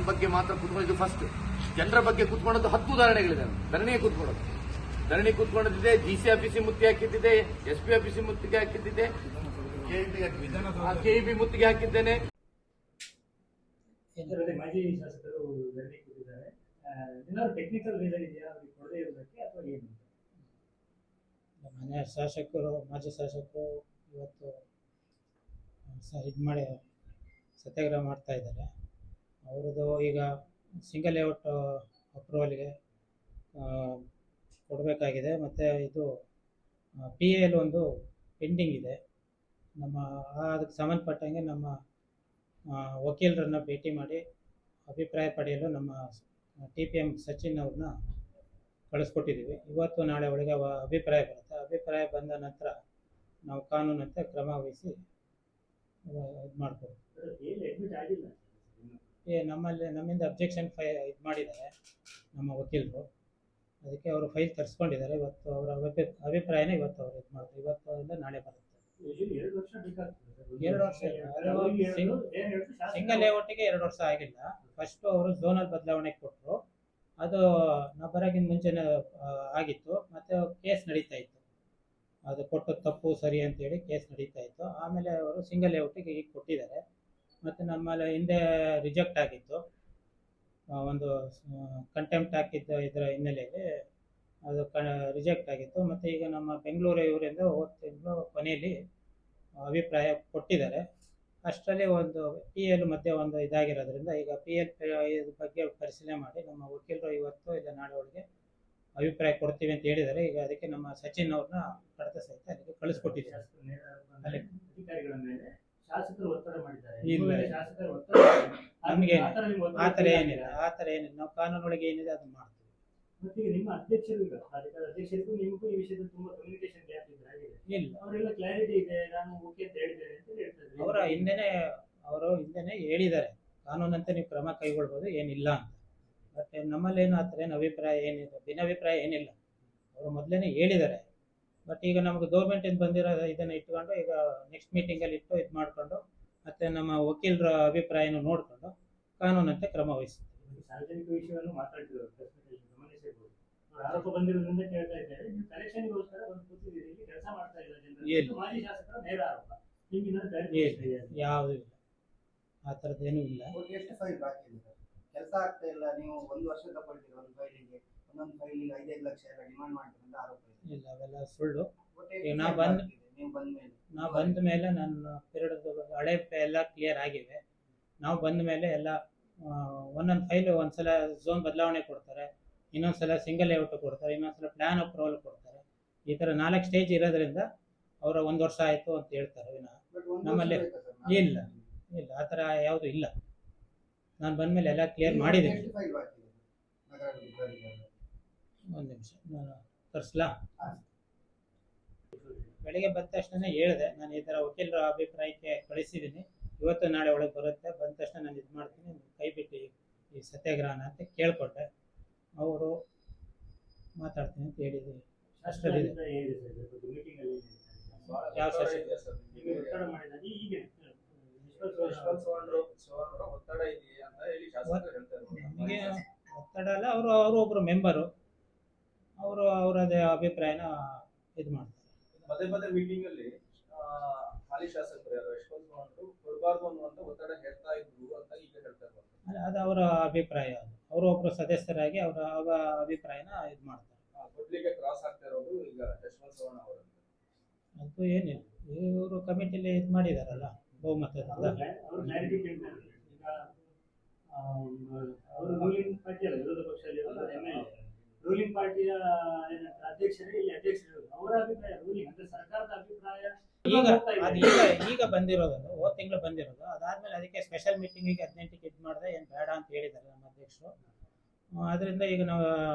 ಬಗ್ಗೆ ಮಾತ್ರ ಕೂತ್ಕೊಂಡಿದ್ದು ಫಸ್ಟ್. ಜನರ ಬಗ್ಗೆ ಕೂತ್ಕೊಂಡದ್ದು 10 ಉದಾಹರಣೆಗಳಿದೆ. ಧರಣಿ ಕೂತ್ಕೊಂಡಿದ್ದೆ, ಜಿಸಿ ಆಫೀಸಿ ಮುತ್ತಿಗೆ ಹಾಕಿದ್ದಿದೆ, SP ಆಫೀಸಿ ಮುತ್ತಿಗೆ ಹಾಕಿದ್ದಿದೆ, KEB ಮುತ್ತಿಗೆ ಹಾಕಿದ್ದೇನೆ. ಮಾಜಿ ಶಾಸಕರು ಧರಣಿ ಕೂತಿದ್ದಾರೆ. ಏನಾದ್ರು ಟೆಕ್ನಿಕಲ್ ರೀಸನ್ ಇದೆಯಾ ಅವ್ರಿಗೆ ಕೊಡದೇ ಇರೋದಕ್ಕೆ ಅಥವಾ ಏನು? ಮಾಜಿ ಶಾಸಕರು ಇವತ್ತು ಇದು ಮಾಡಿ ಸತ್ಯಾಗ್ರಹ ಮಾಡ್ತಾ ಇದ್ದಾರೆ. ಅವ್ರದ್ದು ಈಗ ಸಿಂಗಲ್ ಲೇಔಟ್ ಅಪ್ರೂವಲ್ಗೆ ಕೊಡಬೇಕಾಗಿದೆ. ಮತ್ತು ಇದು PAL ಒಂದು ಪೆಂಡಿಂಗ್ ಇದೆ. ಅದಕ್ಕೆ ಸಂಬಂಧಪಟ್ಟಂಗೆ ನಮ್ಮ ವಕೀಲರನ್ನು ಭೇಟಿ ಮಾಡಿ ಅಭಿಪ್ರಾಯ ಪಡೆಯಲು ನಮ್ಮ TPM ಸಚಿನ್ ಅವ್ರನ್ನ ಕಳಿಸ್ಕೊಟ್ಟಿದ್ದೀವಿ. ಇವತ್ತು ನಾಳೆ ಒಳಗೆ ಅಭಿಪ್ರಾಯ ಬರುತ್ತೆ. ಅಭಿಪ್ರಾಯ ಬಂದ ನಂತರ ನಾವು ಕಾನೂನಂತೆ ಕ್ರಮ ವಹಿಸಿ ಇದು ಮಾಡ್ಬೋದು. ನಮ್ಮಿಂದ ಅಬ್ಜೆಕ್ಷನ್ ಇದು ಮಾಡಿದ್ದಾರೆ ನಮ್ಮ ವಕೀಲರು. ಅದಕ್ಕೆ ಅವರು ಫೈಲ್ ತರಿಸ್ಕೊಂಡಿದ್ದಾರೆ. ಇವತ್ತು ಅವರ ಅಭಿಪ್ರಾಯನ ಇವತ್ತು ಅವ್ರು ಇದು ಮಾಡ್ತಾರೆ. ಇವತ್ತು ಇಲ್ಲ ನಾಳೆ ಬರುತ್ತೆ. 2 ವರ್ಷ ಸಿಂಗಲ್ ಲೇಔಟಿಗೆ 2 ವರ್ಷ ಆಗಿಲ್ಲ. ಫಸ್ಟು ಅವರು ಝೋನಲ್ ಬದಲಾವಣೆ ಕೊಟ್ಟರು. ಅದು ನಾವು ಬರೋಕ್ಕಿಂತ ಮುಂಚೆನೇ ಆಗಿತ್ತು. ಮತ್ತು ಕೇಸ್ ನಡೀತಾ ಇತ್ತು. ಅದು ಕೊಟ್ಟು ತಪ್ಪು ಸರಿ ಅಂತೇಳಿ ಕೇಸ್ ನಡೀತಾ ಇತ್ತು. ಆಮೇಲೆ ಅವರು ಸಿಂಗಲ್ ಲೇಔಟಿಗೆ ಈಗ ಕೊಟ್ಟಿದ್ದಾರೆ. ಮತ್ತು ನಮ್ಮಲ್ಲಿ ಹಿಂದೆ ರಿಜೆಕ್ಟ್ ಆಗಿತ್ತು. ಒಂದು ಕಂಟೆಂಪ್ಟ್ ಹಾಕಿದ್ದ ಇದರ ಹಿನ್ನೆಲೆಯಲ್ಲಿ ಅದು ರಿಜೆಕ್ಟ್ ಆಗಿತ್ತು. ಮತ್ತು ಈಗ ನಮ್ಮ ಬೆಂಗಳೂರು ಇವರಿಂದ ಹೋದ ತಿಂಗಳು ಕೊನೆಯಲ್ಲಿ ಅಭಿಪ್ರಾಯ ಕೊಟ್ಟಿದ್ದಾರೆ. ಅಷ್ಟರಲ್ಲಿ ಒಂದು PL ಮಧ್ಯೆ ಒಂದು ಇದಾಗಿರೋದ್ರಿಂದ ಈಗ PL ಬಗ್ಗೆ ಪರಿಶೀಲನೆ ಮಾಡಿ ನಮ್ಮ ವಕೀಲರು ಇವತ್ತು ಇಲ್ಲ ನಾಳೆ ಒಳಗೆ ಅಭಿಪ್ರಾಯ ಕೊಡ್ತೀವಿ ಅಂತ ಹೇಳಿದ್ದಾರೆ. ಈಗ ಅದಕ್ಕೆ ನಮ್ಮ ಸಚಿನ್ ಅವ್ರನ್ನ ಕಡತ ಸಹಿತ ಅದಕ್ಕೆ ಕಳಿಸ್ಕೊಟ್ಟಿದ್ದಾರೆ. ನಮಗೆ ಆ ಥರ ಏನಿಲ್ಲ. ನಾವು ಕಾನೂನೊಳಗೆ ಏನಿದೆ ಅದನ್ನ ಮಾಡ್ತೀವಿ. ನಿಮ್ಮ ಅಧ್ಯಕ್ಷರಿಗೂ ನಿಮಗೂ ಈ ವಿಷಯದಲ್ಲಿ ತುಂಬಾ ಕಮ್ಯುನಿಕೇಶನ್ ಗ್ಯಾಪ್ ಇದೆ. ಇಲ್ಲ, ಅವರೆಲ್ಲ ಕ್ಲಾರಿಟಿ ಇದೆ, ನಾನು ಓಕೆ ಅಂತ ಹೇಳಿದ್ದೇನೆ ಅಂತ ಹೇಳ್ತಾರೆ. ಅವರು ಹಿಂದೆನೆ ಹೇಳಿದ್ದಾರೆ ಕಾನೂನಂತೆ ನೀವು ಕ್ರಮ ಕೈಗೊಳ್ಬೋದು, ಏನಿಲ್ಲ ಅಂತ. ಬಟ್ ನಮ್ಮಲ್ಲೇನು ಆ ಥರ ಏನು ಅಭಿಪ್ರಾಯ ಏನಿದೆ, ಭಿನ್ನಾಭಿಪ್ರಾಯ ಏನಿಲ್ಲ. ಅವರು ಮೊದಲೇ ಹೇಳಿದ್ದಾರೆ. ಬಟ್ ಈಗ ನಮಗೆ ಗೌರ್ಮೆಂಟಿಂದ ಬಂದಿರೋ ಇದನ್ನು ಇಟ್ಕೊಂಡು ಈಗ ನೆಕ್ಸ್ಟ್ ಮೀಟಿಂಗಲ್ಲಿ ಇಟ್ಟು ಇದು ಮಾಡಿಕೊಂಡು ಮತ್ತು ನಮ್ಮ ವಕೀಲರ ಅಭಿಪ್ರಾಯನ ನೋಡಿಕೊಂಡು ಕಾನೂನಂತೆ ಕ್ರಮ ವಹಿಸ್ತೀವಿ. ಸಾರ್ವಜನಿಕ ವಿಷಯವನ್ನು ಮಾತಾಡ್ತಿರೋದು ಗಮನಿಸಬಹುದು. ಆರೋಪ ಬಂದಿರೋದ್ರಿಂದ ಕೇಳ್ತಾ ಇದ್ದಾರೆ. ನೀವು ಕಲೆಕ್ಷನ್ಗೋಸ್ಕರ ಒಂದು ಕೂತಿದ್ದೀರಿ, ಇಲ್ಲಿ ಕೆಲಸ ಮಾಡ್ತಾ ಇಲ್ಲ ಜನರು. ಮಾಜಿ ಶಾಸಕರ ನೇರ ಆರೋಪ. ಯಾವುದೂ ಇಲ್ಲ, ಆ ಥರದ್ದೇನೂ ಇಲ್ಲ. ಎಷ್ಟು ಫೈಲ್ ಬಾಕಿ ಇದೆ ಸರ್? ಕೆಲಸ ಆಗ್ತಾ ಇಲ್ಲ. ನೀವು 1 ವರ್ಷ ತಗೊಳ್ತೀರಿ ಒಂದು ಫೈಲಿಗೆ, ಒಂದೊಂದು ಫೈಲಿಗೆ 5-5 ಲಕ್ಷ ಎಲ್ಲ ಡಿಮಾಂಡ್ ಮಾಡ್ತೀರಿ ಅಂತ ಆರೋಪ ಇದೆ. ಇಲ್ಲ, ಅವೆಲ್ಲ ಸುಳ್ಳು. ನೀವು ಬಂದ ಮೇಲೆ ನನ್ನ ಪೀರಿಯಡ್ ಹಳೆ ಎಲ್ಲ ಕ್ಲಿಯರ್ ಆಗಿವೆ. ನಾವು ಬಂದ ಮೇಲೆ ಎಲ್ಲ ಒಂದೊಂದು ಫೈಲು ಒಂದ್ಸಲ ಝೋನ್ ಬದಲಾವಣೆ ಕೊಡ್ತಾರೆ, ಇನ್ನೊಂದ್ಸಲ ಸಿಂಗಲ್ ಲೇಔಟ್ ಕೊಡ್ತಾರೆ, ಇನ್ನೊಂದ್ಸಲ ಪ್ಲಾನ್ ಅಪ್ರೂವಲ್ ಕೊಡ್ತಾರೆ. ಈ ಥರ 4 ಸ್ಟೇಜ್ ಇರೋದ್ರಿಂದ ಅವರ 1 ವರ್ಷ ಆಯಿತು ಅಂತ ಹೇಳ್ತಾರೆ. ನಮ್ಮಲ್ಲಿ ಇಲ್ಲ, ಆ ಥರ ಯಾವುದು ಇಲ್ಲ. ನಾನು ಬಂದಮೇಲೆ ಎಲ್ಲ ಕ್ಲಿಯರ್ ಮಾಡಿದ್ದೀನಿ. ಒಂದು ನಿಮಿಷ ನಾನು ತರಿಸ್ಲಾ? ಬೆಳಿಗ್ಗೆ ಬಂದ ತಕ್ಷಣ ಹೇಳಿದೆ ನಾನು ಈ ಥರ ವಕೀಲರ ಅಭಿಪ್ರಾಯಕ್ಕೆ ಕಳಿಸಿದ್ದೀನಿ, ಇವತ್ತು ನಾಳೆ ಒಳಗೆ ಬರುತ್ತೆ. ಬಂದ ತಕ್ಷಣ ನಾನು ಇದು ಮಾಡ್ತೀನಿ, ಕೈ ಬಿಟ್ಟು ಈ ಸತ್ಯಾಗ್ರಹನ ಅಂತ ಕೇಳ್ಕೊಂಡೆ. ಅವರು ಮಾತಾಡ್ತೀನಿ ಅಂತ ಹೇಳಿದ್ದೀನಿ. ಅಷ್ಟರಲ್ಲಿ ಯಾವ ನಮಗೆ ಒತ್ತಡ ಅಲ್ಲ, ಅವರು ಒಬ್ಬರು ಮೆಂಬರು, ಅವರದೇ ಅಭಿಪ್ರಾಯನ ಇದು ಮಾಡ್ತಾರೆ. ಪದೇ ಮೀಟಿಂಗ್ ಅಲ್ಲಿ ಹಾಲಿ ಶಾಸಕರು ಯಾರು ಯಶವಂತ್ ಅವರು ಕೊಡಬಾರ್ದು ಅನ್ನುವಂತ ಒತ್ತಡ ಹೇಳ್ತಾ ಇದ್ರು ಅಂತ ಈಗ ಹೇಳ್ತಾ ಇದ್ದಾರೆ. ಅದು ಅವರ ಅಭಿಪ್ರಾಯ. ಅವರು ಒಬ್ಬರು ಸದಸ್ಯರಾಗಿ ಅವರ ಅಭಿಪ್ರಾಯನ ಇದು ಮಾಡ್ತಾರೆ. ಕೊಡ್ಲಿಕ್ಕೆ ಕ್ರಾಸ್ ಆಗ್ತಾ ಇರೋದು ಈಗ ಯಶವಂತ್ ಸವರ್ಣ ಅವರು. ಅದು ಏನಿಲ್ಲ, ಇವರು ಕಮಿಟಿಲಿ ಇದು ಮಾಡಿದಾರಲ್ಲ ಬಹುಮತದಿಂದ. ರೂಲಿಂಗ್ ಪಾರ್ಟಿ ಅಲ್ಲ, ವಿರೋಧ ಪಕ್ಷದಲ್ಲಿ ರೂಲಿಂಗ್ ಪಾರ್ಟಿಯ ಅಧ್ಯಕ್ಷರೇ ಇಲ್ಲಿ ಅಧ್ಯಕ್ಷರು, ಅವರ ಅಭಿಪ್ರಾಯ ರೂಲಿಂಗ್ ಅಂದ್ರೆ ಸರ್ಕಾರದ ಅಭಿಪ್ರಾಯ ಈಗ ಬಂದಿರೋದು, ಹೋದ ತಿಂಗಳು ಬಂದಿರೋದು. ಅದಾದ್ಮೇಲೆ ಅದಕ್ಕೆ ಸ್ಪೆಷಲ್ ಮೀಟಿಂಗಿಗೆ 18ಕ್ಕೆ ಇದು ಮಾಡಿದೆ, ಏನು ಬೇಡ ಅಂತ ಹೇಳಿದ್ದಾರೆ ನಮ್ಮ ಅಧ್ಯಕ್ಷರು. ಅದರಿಂದ ಈಗ ನಾವು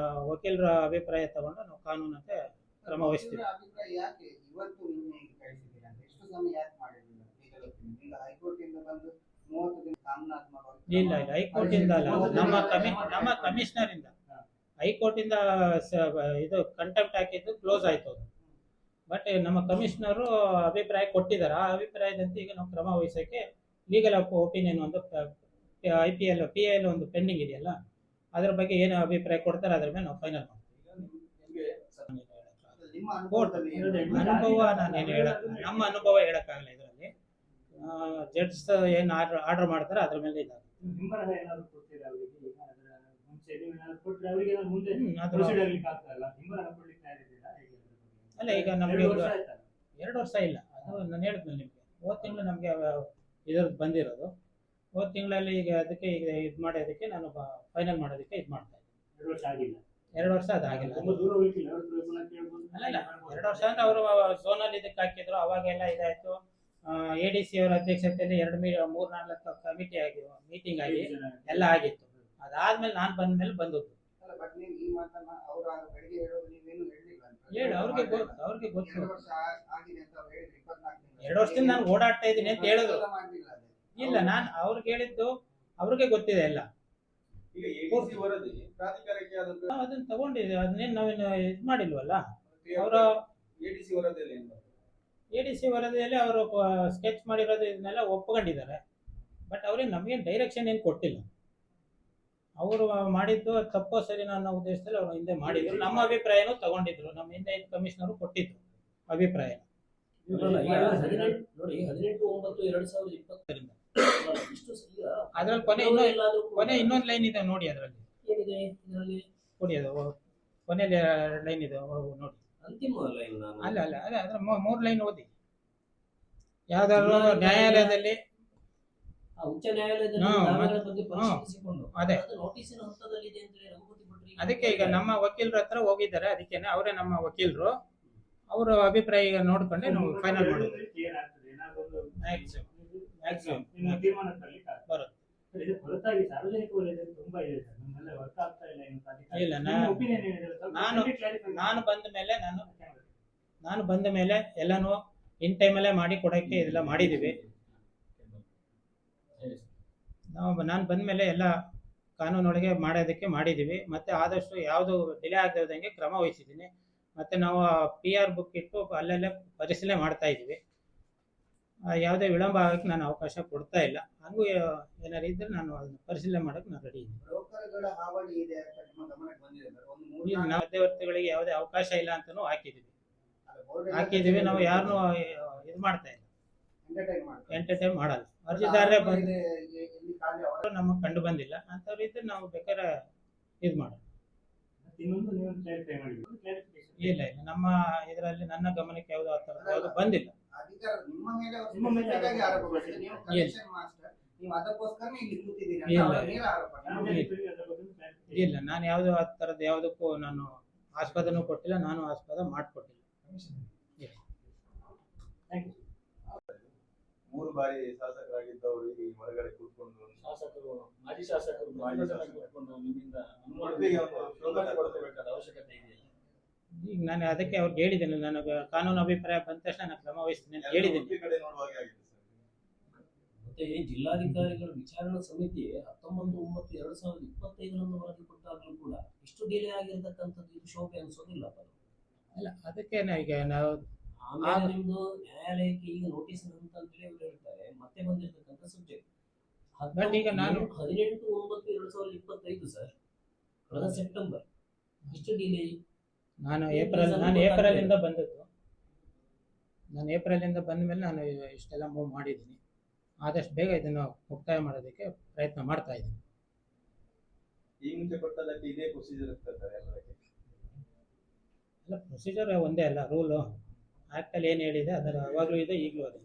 ವಕೀಲರ ಅಭಿಪ್ರಾಯ ತಗೊಂಡು ನಾವು ಕಾನೂನಂತೆ ಕ್ರಮ ವಹಿಸ್ತೀವಿ. ಅಭಿಪ್ರಾಯ ಯಾಕೆ ಇವತ್ತು ನಿನ್ನೆ ಕಳಿಸಿದ್ದೀರಿ ಅಂತ ಎಷ್ಟು ಸಮಯ ಯಾಕೆ ಮಾಡಿರಲಿಲ್ಲ? ಈಗ ಹೈಕೋರ್ಟ್ ಇಂದ ಬಂದು 30 ದಿನ ಕಾನೂನಾತ್ಮಕವಾಗಿ ಇಲ್ಲ, ಹೈಕೋರ್ಟ್ ಇಂದ ಅಲ್ಲ, ನಮ್ಮ ಕಮಿಷನರ್ ಇಂದ. ಹೈಕೋರ್ಟ್ ಇಂದ ಇದು ಕಂಟೆಂಪ್ಟ್ ಹಾಕಿದ್ದು ಕ್ಲೋಸ್ ಆಯ್ತು ಅದು. ಬಟ್ ನಮ್ಮ ಕಮಿಷನರು ಅಭಿಪ್ರಾಯ ಕೊಟ್ಟಿದ್ದಾರೆ. ಆ ಅಭಿಪ್ರಾಯದಂತೆ ಈಗ ನಾವು ಕ್ರಮ ವಹಿಸೋಕ್ಕೆ ಲೀಗಲ್ ಒಪಿನಿಯನ್ ಒಂದು IPL PIL ಒಂದು ಪೆಂಡಿಂಗ್ ಇದೆಯಲ್ಲ, ಅದ್ರ ಬಗ್ಗೆ ಏನು ಅಭಿಪ್ರಾಯ ಕೊಡ್ತಾರೆ ಅದ್ರ ಮೇಲೆ ನಾವು ಫೈನಲ್ ಮಾಡ್ತೀವಿ. ನಿಮ್ಗೆ ನಿಮ್ಮ ಅನುಭವದಲ್ಲಿ ಅನುಭವ ನಾನೇನು ಹೇಳಕ್, ನಮ್ಮ ಅನುಭವ ಹೇಳಕ್ಕಾಗಲ್ಲ ಇದರಲ್ಲಿ. ಜಡ್ಜ್ ಏನು ಆರ್ಡರ್ ಮಾಡ್ತಾರೆ ಅದ್ರ ಮೇಲೆ ಇದಾಗುತ್ತೆ. ಹಿಂಬರಹ ಏನಾದ್ರು ಕೊಡ್ತೀರಾ ಅವರಿಗೆ? ಈಗ ಅದರ ಮುಂಚೆ ನೀವು ಏನಾದ್ರು ಕೊಟ್ಟರೆ ಅವರಿಗೆ ಏನಾದ್ರು ಮುಂದೆ ಅದು ಪ್ರೊಸೀಡ್ ಆಗ್ಲಿಕ್ಕೆ ಆಗ್ತಲ್ಲ, ಹಿಂಬರಹ ಕೊಡ್ಲಿಕ್ಕೆ ತಯಾರಿದ್ದೀರಾ ಹೇಗೆ ಅದ್ರ ಬಗ್ಗೆ? ಅಲ್ಲ, ಈಗ ನಮ್ಗೆ 2 ವರ್ಷ ಆಯ್ತಲ್ಲ. 2 ವರ್ಷ ಇಲ್ಲ, ಅದು ನಾನು ಹೇಳಿದ್ನಲ್ಲ ನಿಮಗೆ, ಹೋದ ತಿಂಗಳು ನಮಗೆ ಇದ್ರದ್ದು ಬಂದಿರೋದು. ಹೋದ ತಿಂಗಳಲ್ಲಿ ಈಗ ಅದಕ್ಕೆ ಈಗ ಇದು ಮಾಡೋದಕ್ಕೆ ನಾನು ಫೈನಲ್ ಮಾಡೋದಕ್ಕೆ ಇದು ಮಾಡ್ತಾ ಇದ್ದೀನಿ. 2 ವರ್ಷ ಆಗಿಲ್ಲ. 2 ವರ್ಷ ಅದಾಗಿಲ್ಲ. ತುಂಬಾ ದೂರ ಹೋಗ್ಲಿಕ್ಕಿಲ್ಲ, ಅವ್ರ ಹತ್ರ ಪುನಃ ಕೇಳ್ಬೋದು. ಅಲ್ಲ 2 ವರ್ಷ ಅಂದ್ರೆ ಅವರು ಝೋನಲ್ಲಿ ಇದಕ್ಕೆ ಹಾಕಿದ್ರು, ಅವಾಗೆಲ್ಲ ಇದಾಯ್ತು. ADC ಅವರ ಅಧ್ಯಕ್ಷತೆಯಲ್ಲಿ 3-4 ಕಮಿಟಿ ಆಗಿ ಮೀಟಿಂಗ್ ಆಗಿ ಎಲ್ಲ ಆಗಿತ್ತು. ಅದಾದ್ಮೇಲೆ ನಾನು ಬಂದ ಮೇಲೆ ಬಂದದ್ದು. ಅಲ್ಲ, ಬಟ್ ನೀವು ಈ ಮಾತನ್ನ ಅವ್ರು ಆಗ ಬೆಳಿಗ್ಗೆ ಹೇಳೋದು ನೀವೇನು ಹೇಳಿಲ್ಲ ಅಂತ. ಹೇಳಿ ಅವ್ರಿಗೆ ಗೊತ್ತು 2 ವರ್ಷ ಆಗಿದೆ ಅಂತ ಅವ್ರು ಹೇಳಿದ್ರು. 24 ತಿಂಗಳು 2 ವರ್ಷದಿಂದ ನಾನು ಓಡಾಡ್ತಾ ಇದ್ದೀನಿ ಅಂತ ಹೇಳಿದ್ರು. ಮಾಡ್ಲಿಲ್ಲ ಅದೇ. ಇಲ್ಲ, ನಾನು ಅವ್ರಿಗೆ ಹೇಳಿದ್ದು ಅವ್ರಿಗೆ ಗೊತ್ತಿದೆ ಎಲ್ಲ. ಈಗ ADC ವರದಿ ಪ್ರಾಧಿಕಾರಕ್ಕೆ ಆದದ್ದು ಅದನ್ನ ತಗೊಂಡಿದೆ, ಅದನ್ನೇನು ನಾವೇನು ಇದು ಮಾಡಿಲ್ವಲ್ಲ. ಅವರ ADC ವರದಿಯಲ್ಲಿ ಏನು ಬರ್ತದೆ? ADC ವರದಿಯಲ್ಲಿ ಅವರು ಸ್ಕೆಚ್ ಮಾಡಿರೋದು ಇದನ್ನೆಲ್ಲ ಒಪ್ಕೊಂಡಿದ್ದಾರೆ. ಬಟ್ ಅವ್ರಿಗೆ ನಮಗೇನು ಡೈರೆಕ್ಷನ್ ಏನು ಕೊಟ್ಟಿಲ್ಲ. ಅವರು ಮಾಡಿದ್ದು ತಪ್ಪೋ ಸರಿನೋ ಅನ್ನೋ ಉದ್ದೇಶದಲ್ಲಿ ಅವರು ಹಿಂದೆ ಮಾಡಿದ್ರು. ನಮ್ಮ ಅಭಿಪ್ರಾಯನೂ ತಗೊಂಡಿದ್ರು, ನಮ್ಮ ಹಿಂದೆ ಕಮಿಷನರು ಕೊಟ್ಟಿದ್ರು ಅಭಿಪ್ರಾಯ. ನೋಡಿ 18/9/2020 ಇಷ್ಟು ಅದ್ರಲ್ಲಿ ಕೊನೆ ಇನ್ನೊಂದು ಲೈನ್ ಇದೆ ನೋಡಿ, ಅದರಲ್ಲಿ ಏನಿದೆ ಇದರಲ್ಲಿ ಕೊಡಿ, ಅದು ಕೊನೆಯಲ್ಲಿ 2 ಲೈನ್ ಇದೆ ನೋಡಿ. ಅಂತಿಮ ಲೈನ್ ಅಲ್ಲ ಅದ್ರ 3 ಲೈನ್ ಓದಿ. ಯಾವ್ದಾದ್ರು ನ್ಯಾಯಾಲಯದಲ್ಲಿ ಉಚ್ಚ ನ್ಯಾಯಾಲಯದಲ್ಲಿ ಹಾ, ದಾವೆಗಳ ಬಗ್ಗೆ ಪರಿಶೀಲಿಸಿಕೊಂಡು ಅದೇ. ಅದು ನೋಟಿಸಿನ ಹಂತದಲ್ಲಿದೆ ಅಂತ ಹೇಳಿ ರಘುಪತಿ ಭಟ್ರಿಗೆ ಅದಕ್ಕೆ ಈಗ ನಮ್ಮ ವಕೀಲರ ಹತ್ರ ಹೋಗಿದ್ದಾರೆ, ಅದಕ್ಕೇನೆ ಅವರೇ ನಮ್ಮ ವಕೀಲರು. ಅವರ ಅಭಿಪ್ರಾಯ ಈಗ ನೋಡ್ಕೊಂಡೆ ನಾವು ಫೈನಲ್ ಮಾಡೋದು. ಕ್ಲಿಯರ್ ಆಗ್ತದೆ. ಏನಾದ್ರು ಒಂದು ಮ್ಯಾಕ್ಸಿಮಮ್ ನಿಮ್ಮ ತೀರ್ಮಾನ ತರಲಿಕ್ಕೆ ಆಗ್ತದೆ. ಬರುತ್ತೆ. ಇದು ಹೊರತಾಗಿ ಸಾರ್ವಜನಿಕ ವಲಯದಲ್ಲಿ ತುಂಬಾ ಇದೆ ಸರ್, ನಮ್ಮೆಲ್ಲ ವರ್ಕ್ ಆಗ್ತಾ ಇಲ್ಲ ಏನು ಸಾಧಿಕ ಇಲ್ಲ, ನಿಮ್ಮ ಒಪಿನಿಯನ್ ಏನಿದೆ ಸ್ವಲ್ಪ ನಾನು clarify ನಾನು ಬಂದ ಮೇಲೆ ಎಲ್ಲಾನು ಇನ್ ಟೈಮಲ್ಲೇ ಮಾಡಿ ಕೊಡೋಕ್ಕೆ ಇದೆಲ್ಲ ಮಾಡಿದ್ದೀವಿ ನಾನು ಬಂದ ಮೇಲೆ ಎಲ್ಲ ಕಾನೂನೊಳಗೆ ಮಾಡೋದಕ್ಕೆ ಮಾಡಿದ್ದೀವಿ. ಮತ್ತು ಆದಷ್ಟು ಯಾವುದು ಡಿಲೇ ಆಗದಂಗೆ ಕ್ರಮ ವಹಿಸಿದ್ದೀನಿ. ಮತ್ತು ನಾವು PR ಬುಕ್ ಇಟ್ಟು ಅಲ್ಲೆಲ್ಲೇ ಪರಿಶೀಲನೆ ಮಾಡ್ತಾ ಇದ್ದೀವಿ. ಯಾವುದೇ ವಿಳಂಬ ಆಗೋಕ್ಕೆ ನಾನು ಅವಕಾಶ ಕೊಡ್ತಾ ಇಲ್ಲ. ಹಂಗೂ ಏನಾರು ಇದ್ದರೆ ನಾನು ಅದನ್ನ ಪರಿಶೀಲನೆ ಮಾಡೋಕ್ಕೆ ನಾನು ರೆಡಿ ಇದ್ದೀನಿ. ಬ್ರೋಕರ್ಗಳ ಹಾವಳಿ ಇದೆ ಅಂತ ನಿಮ್ಮ ಗಮನಕ್ಕೆ ಬಂದಿದೆ ಸರ್? ಒಂದು ಈಗ 3-4 ನಾವು ಮಧ್ಯವರ್ತಿಗಳಿಗೆ ಯಾವುದೇ ಅವಕಾಶ ಇಲ್ಲ ಅಂತಲೂ ಹಾಕಿದ್ದೀವಿ. ಬೋರ್ಡ್ ಹಾಕಿದ್ದೀವಿ, ನಾವು ಯಾರನ್ನೂ ಇದು ಮಾಡ್ತಾ ಇಲ್ಲ, ಎಂಟರ್ಟೈನ್ ಮಾಡ್ತಾರೆ. ಎಂಟರ್ಟೈನ್ ಮಾಡಲ್ಲ. ಅರ್ಜಿದಾರರೇ ಬಂದು ಎಲ್ಲಿ ಖಾಲಿ ಅವಕಾಶ ನಮಗೆ ಕಂಡು ಬಂದಿಲ್ಲ ಅಂಥವ್ರು ಇದ್ರೆ ನಾವು ಬೇಕಾದ್ರೆ ಇದು ಮಾಡೋಣ. ಇನ್ನೊಂದು ನೀವು ಕ್ಲಾರಿಫೈ ಮಾಡಿ, ಕ್ಲಾರಿಫಿಕೇಶನ್ ಇಲ್ಲ ನಮ್ಮ ಇದರಲ್ಲಿ ನನ್ನ ಗಮನಕ್ಕೆ ಯಾವುದೋ ಆ ಥರದ್ದು ಯಾವುದು ಬಂದಿಲ್ಲ. ಅಧಿಕಾರ ನಿಮ್ಮ ಮೇಲೆ ಅವ್ರು ನಿಮ್ಮ ಮೇಲೆ specific ಆಗಿ ಆರೋಪ ಮಾಡಿದ್ರು. ನೀವು ಕಲೆಕ್ಷನ್ ಮಾಸ್ಟರ್, ನೀವು ಅದಕ್ಕೋಸ್ಕರನೇ ಇಲ್ಲಿ ಕೂತಿದ್ದೀರಿ ಅಂತ ಅವ್ರ ಮೇಲೆ ಆರೋಪ ಮಾಡಿದ್ರು. ಇಲ್ಲ, ನಾನು ಯಾವುದೋ ಆ ಥರದ್ದು ಯಾವುದಕ್ಕೂ ನಾನು ಆಸ್ಪದನೂ ಕೊಟ್ಟಿಲ್ಲ, ನಾನು ಆಸ್ಪದ ಮಾಡಿಕೊಟ್ಟಿಲ್ಲ. Thank you. 3 ಬಾರಿ ಶಾಸಕರಾಗಿದ್ದವರು ಈ ಹೊರಗಡೆ ಕೂತ್ಕೊಂಡು ಶಾಸಕರು ಮಾಜಿ ಶಾಸಕರು ಕೂತ್ಕೊಂಡು ನಿಮ್ಮಿಂದ ಉಡುಪಿಗೆ ಒಂದು ಶೋಭನೆ ಕೊಡಬೇಕಾದ ಅವಶ್ಯಕತೆ ಇದೆಯಲ್ಲ. ಈಗ ನಾನು ಅದಕ್ಕೆ ಅವ್ರಿಗೆ ಹೇಳಿದ್ದೀನಿ, ನನಗೆ ಕಾನೂನು ಅಭಿಪ್ರಾಯ ಬಂದ ತಕ್ಷಣ ನಾನು ಕ್ರಮ ವಹಿಸ್ತೀನಿ ಅಂತ ಹೇಳಿದ್ದೀನಿ. ಉಡುಪಿ ಕಡೆ ನೋಡುವ ಹಾಗೆ ಆಗಿದೆ ಸರ್. ಮತ್ತೆ ಜಿಲ್ಲಾಧಿಕಾರಿಗಳ ವಿಚಾರಣಾ ಸಮಿತಿ 19/9/2025 ವರದಿ ಕೊಟ್ಟಾಗಲೂ ಕೂಡ ಇಷ್ಟು ಡಿಲೇ ಆಗಿರ್ತಕ್ಕಂಥದ್ದು ಇದು ಶೋಭೆ ಅನ್ಸೋದಿಲ್ಲ. ಅಲ್ಲ, ಅದಕ್ಕೆ ಈಗ ನಾವು ಆಮೇಲೆ ನಿಮ್ದು ನ್ಯಾಯಾಲಯಕ್ಕೆ ಈಗ ನೋಟಿಸ್ ಅಂತ ಹೇಳಿ ಅವ್ರು ಹೇಳ್ತಾರೆ, ಮತ್ತೆ ಬಂದಿರತಕ್ಕಂಥ ಸಬ್ಜೆಕ್ಟ್ ಬಟ್ ಈಗ ನಾನು 18/9/2025 ಸರ್, ಕಳೆದ ಸೆಪ್ಟೆಂಬರ್. ಇಷ್ಟು ಡಿಲೇ ನಾನು ಏಪ್ರಿಲಿಂದ ಬಂದದ್ದು. ನಾನು ಏಪ್ರಿಲಿಂದ ಬಂದ ಮೇಲೆ ನಾನು ಇಷ್ಟೆಲ್ಲ ಮೂವ್ ಮಾಡಿದ್ದೀನಿ. ಆದಷ್ಟು ಬೇಗ ಇದನ್ನು ಮುಕ್ತಾಯ ಮಾಡೋದಕ್ಕೆ ಪ್ರಯತ್ನ ಮಾಡ್ತಾ ಇದ್ದೀನಿ. ಈ ಮುಂಚೆ ಕೊಟ್ಟದಕ್ಕೆ ಇದೇ ಪ್ರೊಸೀಜರ್ ಇರ್ತದೆ ಸರ್ ಎಲ್ಲದಕ್ಕೆ? ಅಲ್ಲ, ಪ್ರೊಸೀಜರ್ ಒಂದೇ ಅಲ್ಲ, ರೂಲು ಆ್ಯಕ್ಟಲ್ಲಿ ಏನು ಹೇಳಿದೆ ಅದರ ಅವಾಗಲೂ ಇದೆ, ಈಗಲೂ ಅದೇ.